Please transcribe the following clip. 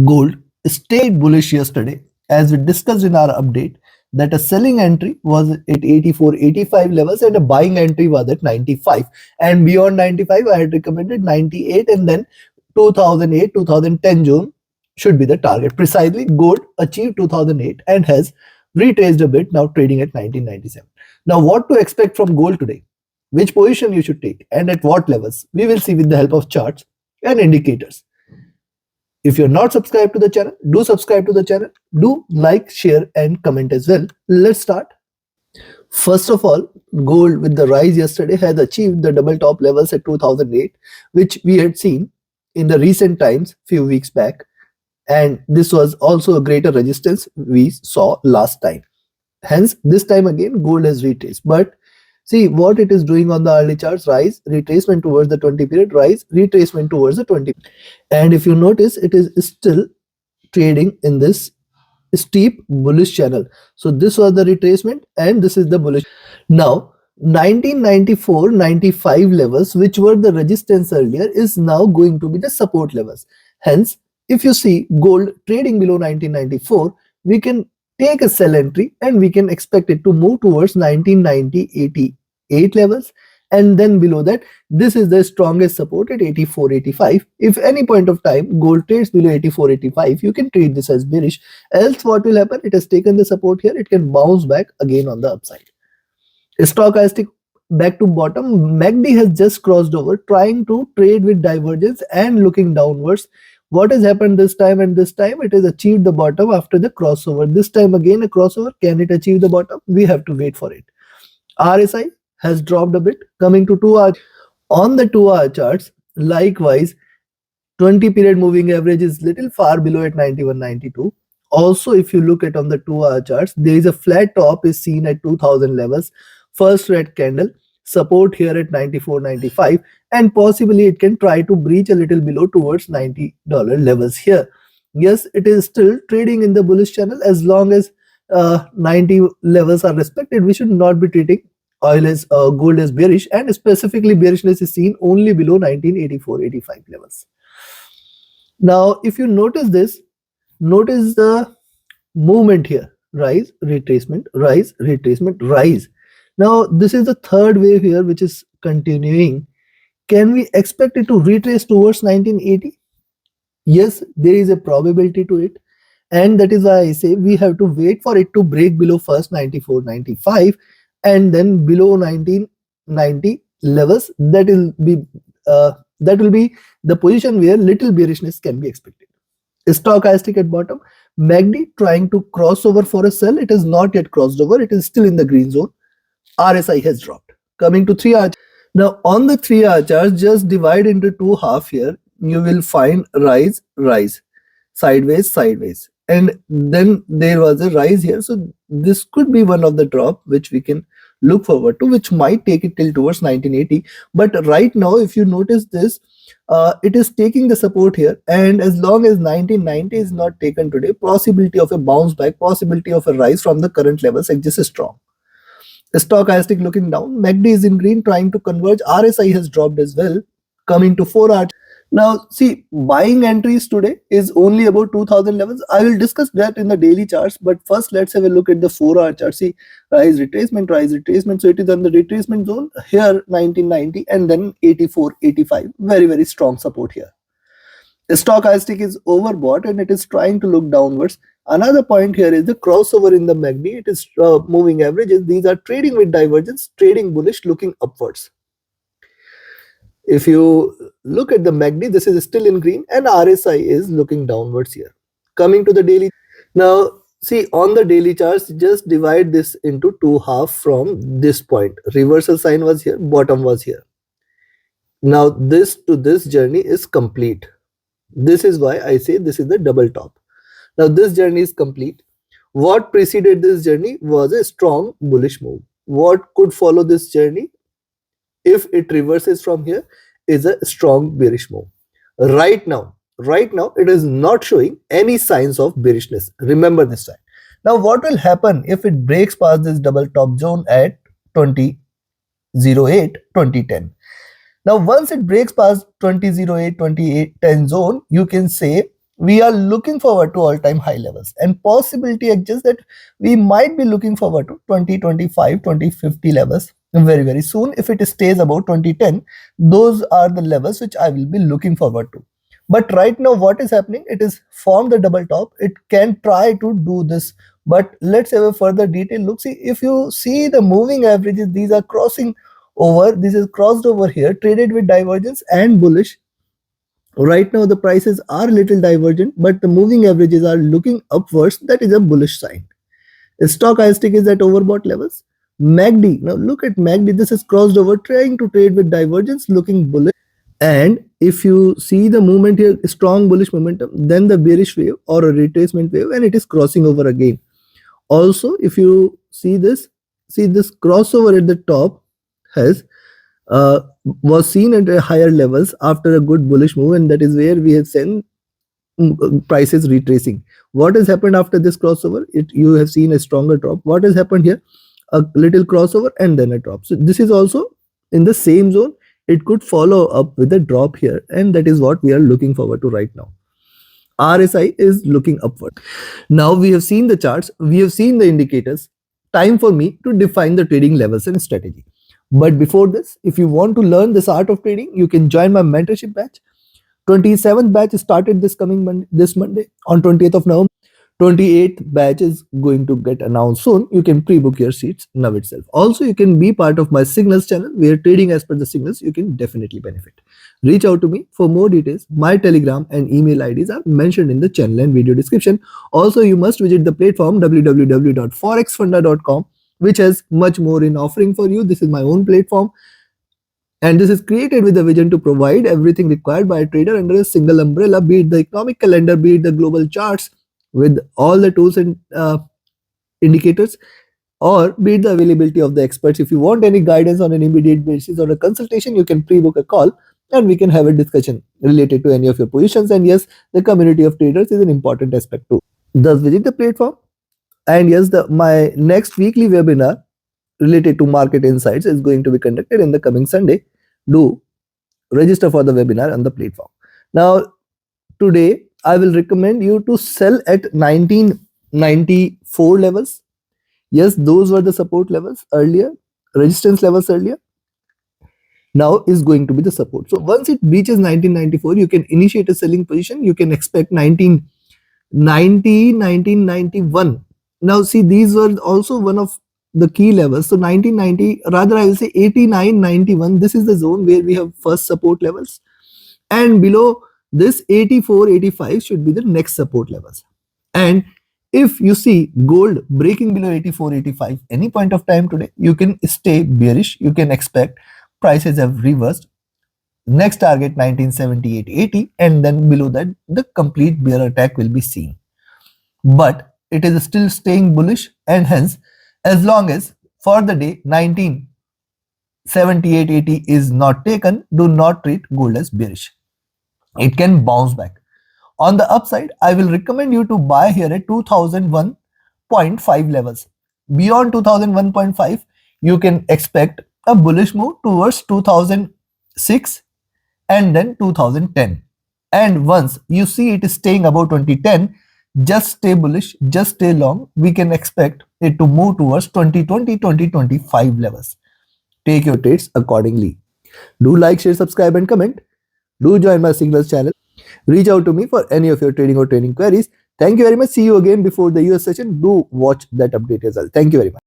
Gold stayed bullish yesterday as we discussed in our update that a selling entry was at 84-85 levels and a buying entry was at 95, and beyond 95 I had recommended 98, and then 2008-2010 zone should be the target. Precisely, gold achieved 2008 and has retraced a bit, now trading at 1997. Now what to expect from gold today, which position you should take and at what levels, we will see with the help of charts and indicators. If you're not subscribed to the channel, do subscribe to the channel. Do like, share, and comment as well. Let's start. First of all, gold with the rise yesterday has achieved the double top levels at 2008, which we had seen in the recent times, few weeks back. And this was also a greater resistance we saw last time. Hence, this time again, gold has retraced. But see what it is doing on the early charts: rise, retracement towards the 20 period, rise, retracement towards the 20. And if you notice, it is still trading in this steep bullish channel. So this was the retracement and this is the bullish. Now 1994-95 levels, which were the resistance earlier, is now going to be the support levels. Hence, if you see gold trading below 1994, we can take a sell entry and we can expect it to move towards 1990-88 levels, and then below that this is the strongest support at 84-85. If any point of time gold trades below 84-85, you can treat this as bearish. Else what will happen? It has taken the support here, it can bounce back again on the upside. Stochastic back to bottom, MACD has just crossed over, trying to trade with divergence and looking downwards. What has happened this time? And this time it has achieved the bottom after the crossover. This time again a crossover. Can it achieve the bottom? We have to wait for it. RSI has dropped a bit. Coming to 2-hour. On the 2-hour charts, likewise, 20 period moving average is little far below at 91.92. Also, if you look at on the 2-hour charts, there is a flat top is seen at 2000 levels. First red candle, support here at 94.95, and possibly it can try to breach a little below towards $90 levels here. Yes, it is still trading in the bullish channel. As long as 90 levels are respected, we should not be treating gold as bearish, and specifically bearishness is seen only below 1984-85 levels. Now if you notice this, notice the movement here: rise, retracement, rise, retracement, rise. Now this is the third wave here which is continuing. Can we expect it to retrace towards 1980? Yes, there is a probability to it, and that is why I say we have to wait for it to break below first 94-95 and then below 1990 levels. That will be the position where little bearishness can be expected. Stochastic at bottom, MACD trying to cross over for a sell. It has not yet crossed over, it is still in the green zone. RSI has dropped. Coming to 3-hour. Now on the 3-hour chart, just divide into two half here, you will find rise, rise, sideways, sideways, and then there was a rise here. So this could be one of the drop which we can look forward to, which might take it till towards 1980. But right now if you notice this, it is taking the support here, and as long as 1990 is not taken today, possibility of a bounce back, possibility of a rise from the current levels exists strong. Stochastic looking down, MACD is in green trying to converge, RSI has dropped as well. Coming to 4-hour. Now see, buying entries today is only about 2000 levels. I will discuss that in the daily charts, but first let's have a look at the 4-hour chart. See, rise, retracement, rise, retracement. So it is on the retracement zone here, 1990, and then 84-85. Very, very strong support here. Stochastic is overbought and it is trying to look downwards. Another point here is the crossover in the MACD. It is moving averages. These are trading with divergence, trading bullish, looking upwards. If you look at the MACD, this is still in green and RSI is looking downwards here. Coming to the daily. Now see, on the daily charts, just divide this into two half from this point. Reversal sign was here, bottom was here. Now this to this journey is complete. This is why I say this is the double top. Now this journey is complete. What preceded this journey was a strong bullish move. What could follow this journey, if it reverses from here, is a strong bearish move. Right now it is not showing any signs of bearishness. Remember this side. Now what will happen if it breaks past this double top zone at 2008, 2010? Now once it breaks past 2008, 2010 zone, you can say we are looking forward to all-time high levels, and possibility exists that we might be looking forward to 2025, 2050 levels very, very soon. If it stays about 2010, those are the levels which I will be looking forward to. But right now, what is happening? It is formed the double top. It can try to do this, but let's have a further detail look. See, if you see the moving averages, these are crossing over. This is crossed over here, traded with divergence and bullish. Right now, the prices are a little divergent, but the moving averages are looking upwards. That is a bullish sign. Stochastic is at overbought levels. MACD, now look at MACD. This is crossed over, trying to trade with divergence, looking bullish. And if you see the movement here, strong bullish momentum, then the bearish wave or a retracement wave, and it is crossing over again. Also, if you see this crossover at the top has was seen at higher levels after a good bullish move, and that is where we have seen prices retracing. What has happened after this crossover? You have seen a stronger drop. What has happened here? A little crossover and then a drop. So this is also in the same zone. It could follow up with a drop here, and that is what we are looking forward to right now. RSI is looking upward. Now we have seen the charts, we have seen the indicators. Time for me to define the trading levels and strategy. But before this, if you want to learn this art of trading, you can join my mentorship batch. 27th batch started this coming Monday on 20th of November. 28th batch is going to get announced soon. You can pre-book your seats now itself. Also, you can be part of my signals channel where trading as per the signals, you can definitely benefit. Reach out to me for more details. My Telegram and email IDs are mentioned in the channel and video description. Also, you must visit the platform www.forexfunda.com, which has much more in offering for you. This is my own platform, and this is created with a vision to provide everything required by a trader under a single umbrella, be it the economic calendar, be it the global charts, with all the tools and indicators, or be it the availability of the experts. If you want any guidance on an immediate basis or a consultation, you can pre-book a call and we can have a discussion related to any of your positions. And yes, the community of traders is an important aspect too. Thus, visit the platform. And yes, my next weekly webinar related to market insights is going to be conducted in the coming Sunday. Do register for the webinar on the platform. Now, today I will recommend you to sell at 1994 levels. Yes, those were the support levels earlier, resistance levels earlier. Now is going to be the support. So once it reaches 1994, you can initiate a selling position. You can expect 1990, 1991. Now see, these were also one of the key levels. So 1990, rather I will say 89, 91. This is the zone where we have first support levels. And below this 84, 85 should be the next support levels. And if you see gold breaking below 84, 85 any point of time today, you can stay bearish. You can expect prices have reversed. Next target 1978, 80, and then below that the complete bear attack will be seen. But it is still staying bullish, and hence as long as for the day 1978, 80 is not taken, do not treat gold as bearish. It can bounce back. On the upside, I will recommend you to buy here at 2001.5 levels. Beyond 2001.5, you can expect a bullish move towards 2006 and then 2010. And once you see it is staying above 2010, just stay bullish, just stay long. We can expect it to move towards 2020, 2025 levels. Take your trades accordingly. Do like, share, subscribe, and comment. Do join my signals channel. Reach out to me for any of your trading or training queries. Thank you very much. See you again before the US session. Do watch that update as well. Thank you very much.